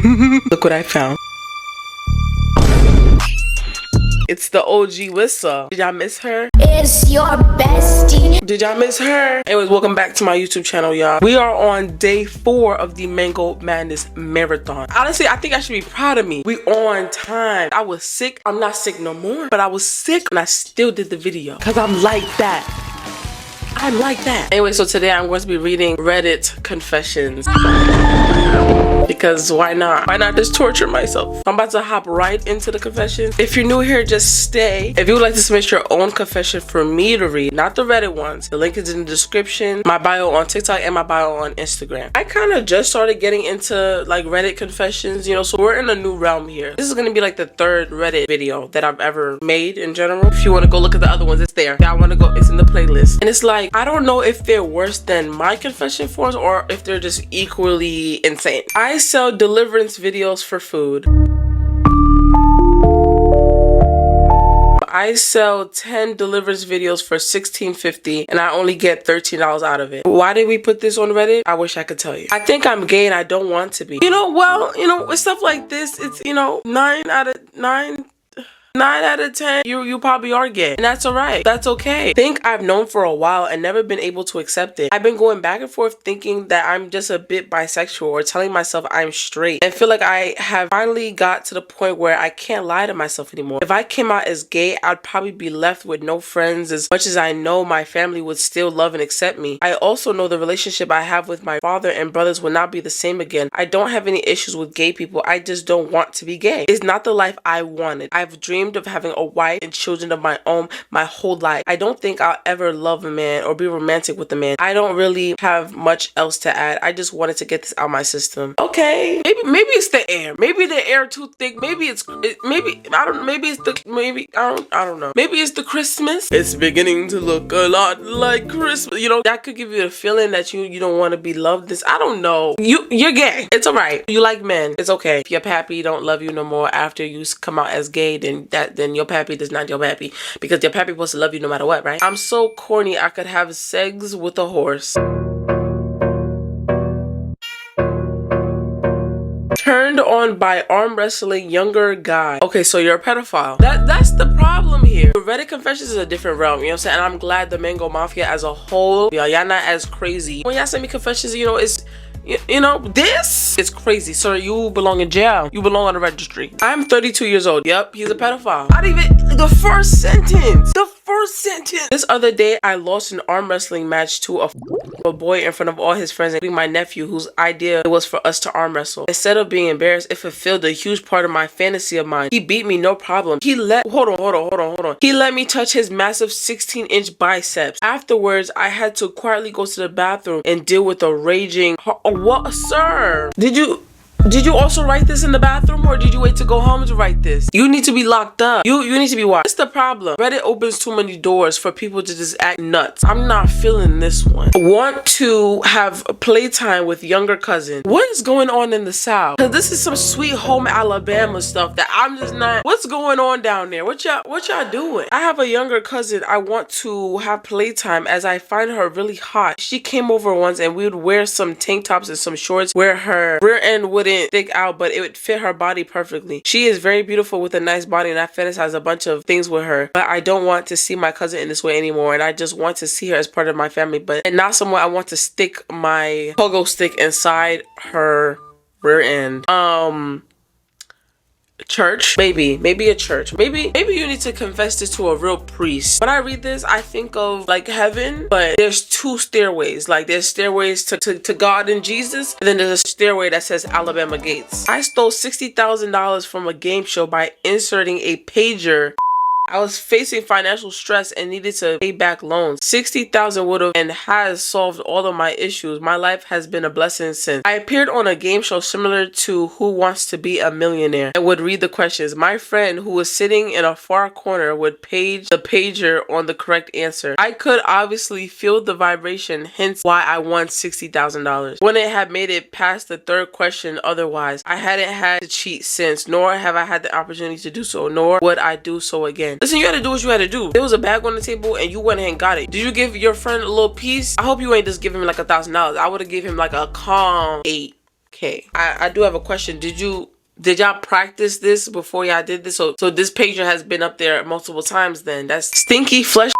Look what I found. It's the OG Wissa. Did y'all miss her? It's your bestie. Did y'all miss her? Anyways, welcome back to my YouTube channel, y'all. We are on day 4 of the Mango Madness Marathon. Honestly, I think I should be proud of me. We on time. I was sick. I'm not sick no more, but I was sick and I still did the video because I'm like that. I'm like that. Anyway, so today I'm going to be reading Reddit confessions. Because why not? Why not just torture myself? I'm about to hop right into the confessions. If you're new here, just stay. If you would like to submit your own confession for me to read, not the Reddit ones, the link is in the description, my bio on TikTok and my bio on Instagram. I kind of just started getting into like Reddit confessions, you know, so we're in a new realm here. This is going to be like the 3rd Reddit video that I've ever made in general. If you want to go look at the other ones, it's there. Y'all want to go, it's in the playlist. And it's like, I don't know if they're worse than my confession forms or if they're just equally insane. I sell deliverance videos for food. I sell 10 deliverance videos for $16.50 and I only get $13 out of it. Why did we put this on Reddit? I wish I could tell you. I think I'm gay and I don't want to be. You know, well, you know, with stuff like this, it's, you know, 9 out of 10, you probably are gay. And that's alright. That's okay. I think I've known for a while and never been able to accept it. I've been going back and forth thinking that I'm just a bit bisexual or telling myself I'm straight and feel like I have finally got to the point where I can't lie to myself anymore. If I came out as gay, I'd probably be left with no friends. As much as I know my family would still love and accept me, I also know the relationship I have with my father and brothers will not be the same again. I don't have any issues with gay people. I just don't want to be gay. It's not the life I wanted. I've dreamed of having a wife and children of my own my whole life. I don't think I'll ever love a man or be romantic with a man. I don't really have much else to add. I just wanted to get this out of my system. Okay, maybe it's the air. Maybe the air too thick. Maybe it's maybe I don't know. Maybe it's the I don't know. Maybe it's the Christmas. It's beginning to look a lot like Christmas. You know, that could give you the feeling that you don't want to be loved. This I don't know. You're gay. It's alright. You like men. It's okay. If your pappy don't love you no more after you come out as gay, then your pappy does not your pappy, because your pappy supposed to love you no matter what, right? I'm so corny I could have sex with a horse. Turned on by arm wrestling younger guy. Okay, so you're a pedophile. That's the problem here. Reddit confessions is a different realm, you know what I'm saying? And I'm glad the Mango Mafia as a whole, y'all not as crazy. When y'all send me confessions, you know, it's you know, this is crazy. Sir, you belong in jail. You belong on the registry. I'm 32 years old. Yep, he's a pedophile. Not even the first sentence. The first sentence. This other day, I lost an arm wrestling match to a boy in front of all his friends, including my nephew, whose idea it was for us to arm wrestle. Instead of being embarrassed, it fulfilled a huge part of my fantasy of mine. He beat me, no problem. Hold on. He let me touch his massive 16-inch biceps. Afterwards, I had to quietly go to the bathroom and deal with a raging. What, sir? Did you also write this in the bathroom, or did you wait to go home to write this? You need to be locked up. You need to be watched. That's the problem. Reddit opens too many doors for people to just act nuts. I'm not feeling this one. Want to have playtime with younger cousin. What is going on in the South? Because this is some sweet home Alabama stuff that I'm just not. What's going on down there? What y'all doing? I have a younger cousin. I want to have playtime as I find her really hot. She came over once and we would wear some tank tops and some shorts where her rear end wouldn't stick out, but it would fit her body perfectly. She is very beautiful with a nice body and I fantasize a bunch of things with her, but I don't want to see my cousin in this way anymore, and I just want to see her as part of my family, and not someone I want to stick my pogo stick inside her rear end. Church, maybe a church. Maybe you need to confess this to a real priest. When I read this, I think of like heaven, but there's 2 stairways. Like there's stairways to God and Jesus, and then there's a stairway that says Alabama Gates. I stole $60,000 from a game show by inserting a pager. I was facing financial stress and needed to pay back loans. $60,000 would have and has solved all of my issues. My life has been a blessing since. I appeared on a game show similar to Who Wants to Be a Millionaire and would read the questions. My friend, who was sitting in a far corner, would page the pager on the correct answer. I could obviously feel the vibration, hence why I won $60,000. When it had made it past the 3rd question otherwise, I hadn't had to cheat since, nor have I had the opportunity to do so, nor would I do so again. Listen, you had to do what you had to do. There was a bag on the table and you went ahead and got it. Did you give your friend a little piece? I hope you ain't just give him like $1,000. I would have given him like a calm 8K. okay. I do have a question. Did y'all practice this before y'all did this? So this picture has been up there multiple times then. That's stinky flesh.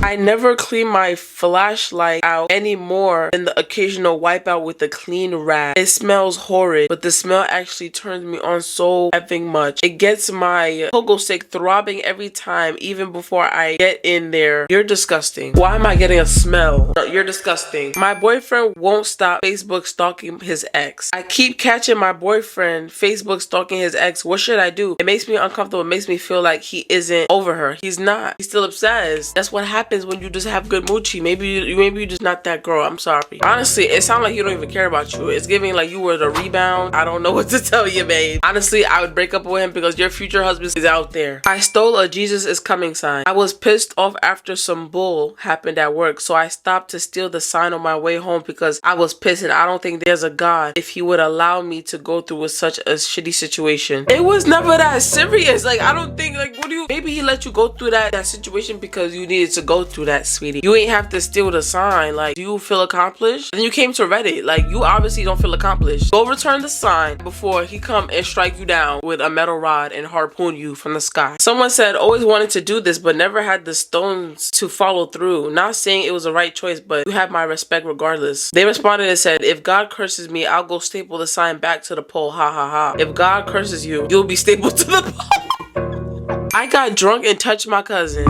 I never clean my flashlight out any more than the occasional wipe out with a clean rag. It smells horrid, but the smell actually turns me on so effing much. It gets my pogo stick throbbing every time, even before I get in there. You're disgusting. Why am I getting a smell? No, you're disgusting. My boyfriend won't stop Facebook stalking his ex. I keep catching my boyfriend Facebook stalking his ex. What should I do? It makes me uncomfortable. It makes me feel like he isn't over her. He's not. He's still obsessed. That's what happens when you just have good moochie. Maybe you're just not that girl. I'm sorry. Honestly, it sounds like he don't even care about you. It's giving like you were the rebound. I don't know what to tell you, babe. Honestly, I would break up with him because your future husband is out there. I stole a Jesus is coming sign. I was pissed off after some bull happened at work, so I stopped to steal the sign on my way home because I was pissed and I don't think there's a God if he would allow me to go through with such a shitty situation. It was never that serious. Like, I don't think, like, maybe he let you go through that situation because you needed to go through that, sweetie. You ain't have to steal the sign. Like, do you feel accomplished? And you came to Reddit. Like, you obviously don't feel accomplished. Go return the sign before he come and strike you down with a metal rod and harpoon you from the sky. Someone said, always wanted to do this, but never had the stones to follow through. Not saying it was the right choice, but you have my respect regardless. They responded and said, if God curses me, I'll go staple the sign back to the pole. Ha ha ha. If God curses you, you'll be stapled to the pole. I got drunk and touched my cousin.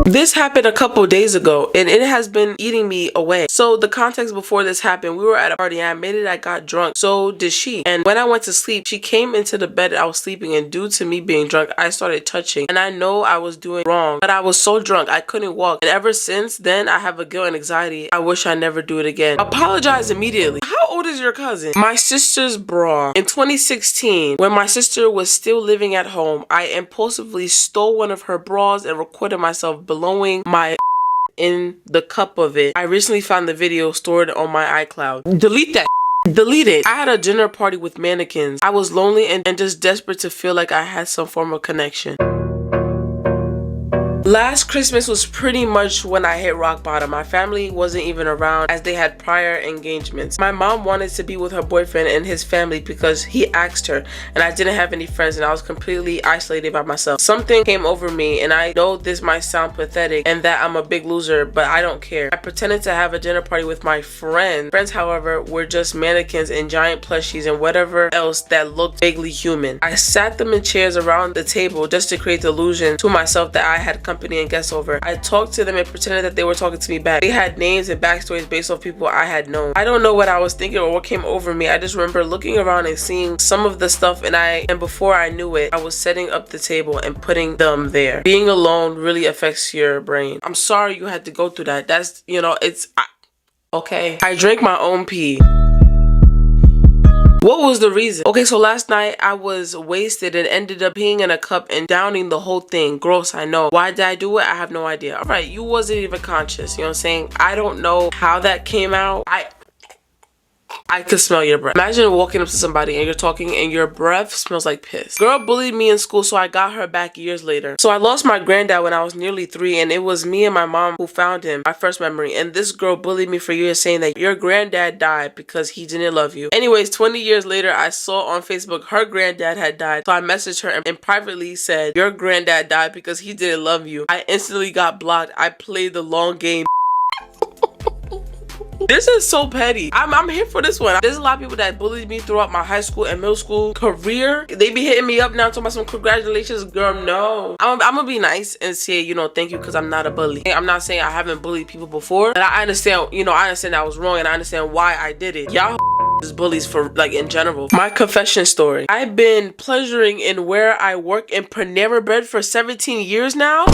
This happened a couple days ago and it has been eating me away. So the context before this happened, we were at a party and I admitted I got drunk. So did she. And when I went to sleep, she came into the bed I was sleeping, and due to me being drunk, I started touching. And I know I was doing wrong, but I was so drunk I couldn't walk. And ever since then, I have a guilt and anxiety. I wish I never do it again. Apologize immediately. How old is your cousin? My sister's bra. In 2016, when my sister was still living at home, I impulsively stole one of her bras and recorded myself blowing my in the cup of it. I recently found the video stored on my iCloud. Delete that. Delete it. I had a dinner party with mannequins. I was lonely and just desperate to feel like I had some form of connection. Last Christmas was pretty much when I hit rock bottom. My family wasn't even around as they had prior engagements. My mom wanted to be with her boyfriend and his family because he asked her, and I didn't have any friends and I was completely isolated by myself. Something came over me, and I know this might sound pathetic and that I'm a big loser, but I don't care. I pretended to have a dinner party with my friends. Friends, however, were just mannequins and giant plushies and whatever else that looked vaguely human. I sat them in chairs around the table just to create the illusion to myself that I had company and guests over. I talked to them and pretended that they were talking to me back. They had names and backstories based off people I had known. I don't know what I was thinking or what came over me. I just remember looking around and seeing some of the stuff, and before I knew it, I was setting up the table and putting them there. Being alone really affects your brain. I'm sorry you had to go through that. That's, okay. I drank my own pee. What was the reason? Okay, so last night I was wasted and ended up peeing in a cup and downing the whole thing. Gross, I know. Why did I do it? I have no idea. All right, you wasn't even conscious. You know what I'm saying? I don't know how that came out. I could smell your breath. Imagine walking up to somebody and you're talking and your breath smells like piss. Girl bullied me in school, so I got her back years later. So I lost my granddad when I was nearly 3, and it was me and my mom who found him, my first memory. And this girl bullied me for years, saying that your granddad died because he didn't love you. Anyways, 20 years later, I saw on Facebook her granddad had died. So I messaged her and privately said, your granddad died because he didn't love you. I instantly got blocked. I played the long game. This is so petty. I'm here for this one. There's a lot of people that bullied me throughout my high school and middle school career. They be hitting me up now talking about some congratulations. Girl, no. I'm gonna be nice and say, thank you, because I'm not a bully. I'm not saying I haven't bullied people before, but I understand, I understand I was wrong and I understand why I did it. Y'all is bullies for, like, in general. My confession story. I've been pleasuring in where I work in Panera Bread for 17 years now.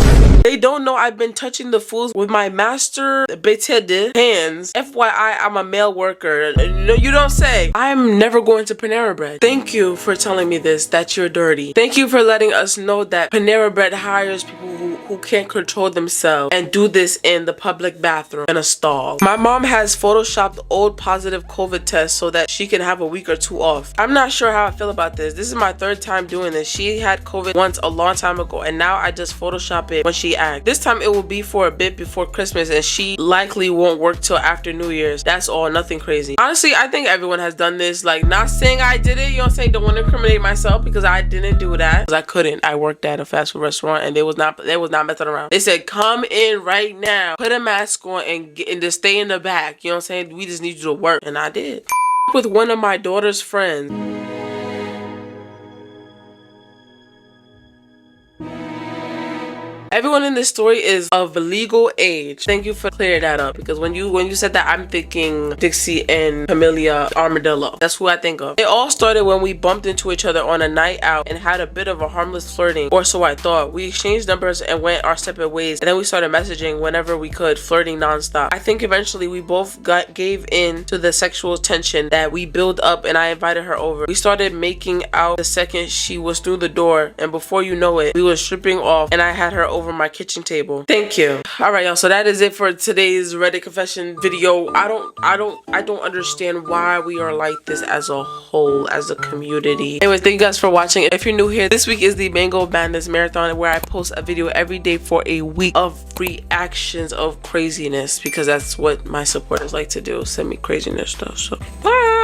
They don't know I've been touching the foods with my master bété hands. FYI, I'm a male worker. No, you don't say. I'm never going to Panera Bread. Thank you for telling me this, that you're dirty. Thank you for letting us know that Panera Bread hires people who can't control themselves and do this in the public bathroom in a stall. My mom has photoshopped old positive COVID tests so that she can have a week or 2 off. I'm not sure how I feel about this. This is my 3rd time doing this. She had COVID once a long time ago, and now I just Photoshop it when she react. This time it will be for a bit before Christmas, and she likely won't work till after New Year's. That's all, nothing crazy. Honestly, I think everyone has done this. Like, not saying I did it, you know what I'm saying? Don't want to incriminate myself because I didn't do that. Because I couldn't. I worked at a fast food restaurant and they was not messing around. They said, come in right now, put a mask on and just stay in the back. You know what I'm saying? We just need you to work. And I did. With one of my daughter's friends. Everyone in this story is of legal age. Thank you for clearing that up, because when you said that, I'm thinking Dixie and Camellia Armadillo. That's who I think of. It all started when we bumped into each other on a night out and had a bit of a harmless flirting, or so I thought. We exchanged numbers and went our separate ways, and then we started messaging whenever we could, flirting nonstop. I think eventually we both gave in to the sexual tension that we built up, and I invited her over. We started making out the second she was through the door, and before you know it, we were stripping off and I had her over my kitchen table. Thank you. All right, y'all, so that is it for today's Reddit confession video. I don't understand why we are like this as a whole, as a community. Anyways, thank you guys for watching. If you're new here, this week is the Mango Madness Marathon, where I post a video every day for a week of reactions of craziness, because that's what my supporters like to do, send me craziness stuff. So bye.